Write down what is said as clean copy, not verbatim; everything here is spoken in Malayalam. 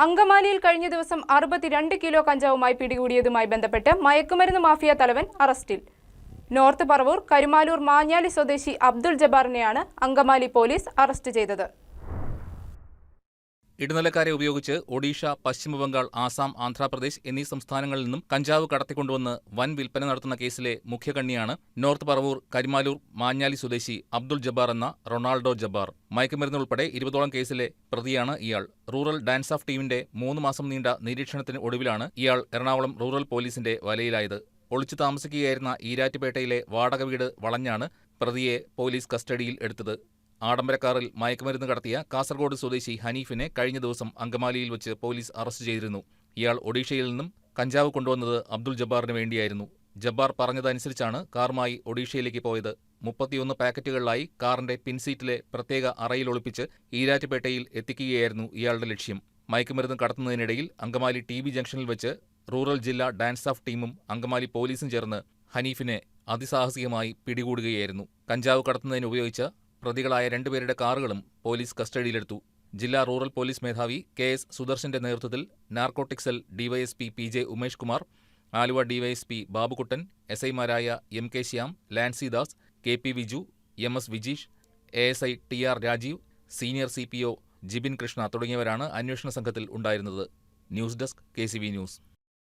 അങ്കമാലിയിൽ കഴിഞ്ഞ ദിവസം 62 കിലോ കഞ്ചാവുമായി പിടികൂടിയതുമായി ബന്ധപ്പെട്ട് മയക്കുമരുന്ന് മാഫിയ തലവൻ അറസ്റ്റിൽ. നോർത്ത് പറവൂർ കരുമാലൂർ മാഞ്ഞാലി സ്വദേശി അബ്ദുൾ ജബ്ബാറിനെയാണ് അങ്കമാലി പോലീസ് അറസ്റ്റ് ചെയ്തത്. ഇടനിലക്കാരെ ഉപയോഗിച്ച് ഒഡീഷ, പശ്ചിമബംഗാൾ, ആസാം, ആന്ധ്രാപ്രദേശ് എന്നീ സംസ്ഥാനങ്ങളിൽ നിന്നും കഞ്ചാവ് കടത്തിക്കൊണ്ടുവന്ന് വൻ വിൽപ്പന നടത്തുന്ന കേസിലെ മുഖ്യകണ്ണിയാണ് നോർത്ത് പറവൂർ കരുമാലൂർ മാഞ്ഞാലി സ്വദേശി അബ്ദുൾ ജബ്ബാർ എന്ന റൊണാൾഡോ ജബ്ബാർ. മയക്കുമരുന്ന് ഉൾപ്പെടെ 20ഓളം കേസിലെ പ്രതിയാണ് ഇയാൾ. റൂറൽ ഡാൻസ് ഓഫ് ടീമിന്റെ 3 മാസം നീണ്ട നിരീക്ഷണത്തിന് ഒടുവിലാണ് ഇയാൾ എറണാകുളം റൂറൽ പോലീസിന്റെ വലയിലായത്. ഒളിച്ചു താമസിക്കുകയായിരുന്ന ഈരാറ്റുപേട്ടയിലെ വാടക വീട് വളഞ്ഞാണ് പ്രതിയെ പോലീസ് കസ്റ്റഡിയിൽ എടുത്തത്. ആഡംബരക്കാറിൽ മയക്കുമരുന്ന് കടത്തിയ കാസർഗോഡ് സ്വദേശി ഹനീഫിനെ കഴിഞ്ഞ ദിവസം അങ്കമാലിയിൽ വെച്ച് പോലീസ് അറസ്റ്റ് ചെയ്തിരുന്നു. ഇയാൾ ഒഡീഷയിൽ നിന്നും കഞ്ചാവ് കൊണ്ടുവന്നത് അബ്ദുൾ ജബ്ബാറിന് വേണ്ടിയായിരുന്നു. ജബ്ബാർ പറഞ്ഞതനുസരിച്ചാണ് കാറുമായി ഒഡീഷയിലേക്ക് പോയത്. 31 പാക്കറ്റുകളിലായി കാറിന്റെ പിൻസീറ്റിലെ പ്രത്യേക അറയിൽ ഒളിപ്പിച്ച് ഈരാറ്റുപേട്ടയിൽ എത്തിക്കുകയായിരുന്നു ഇയാളുടെ ലക്ഷ്യം. മയക്കുമരുന്ന് കടത്തുന്നതിനിടയിൽ അങ്കമാലി TB ജംഗ്ഷനിൽ വെച്ച് റൂറൽ ജില്ലാ ഡാൻസ് ഓഫ് ടീമും അങ്കമാലി പോലീസും ചേർന്ന് ഹനീഫിനെ അതിസാഹസികമായി പിടികൂടുകയായിരുന്നു. കഞ്ചാവ് കടത്തുന്നതിന് ഉപയോഗിച്ച പ്രതികളായ 2 പേരുടെ കാറുകളും പോലീസ് കസ്റ്റഡിയിലെടുത്തു. ജില്ലാ റൂറൽ പോലീസ് മേധാവി KS സുദർശന്റെ നേതൃത്വത്തിൽ narcotic cell DYSP PJ Umesh Kumar, Aluva DYSP Babukuttan, SI മാരായ MK Shyam, Lancy Das, KP Viju, MS Vijeesh, ASI TR Rajeev, senior CPO Jibin Krishna തുടങ്ങിയവരാണ് അന്വേഷണ സംഘത്തിൽ ഉണ്ടായിരുന്നത്. News desk KCV news.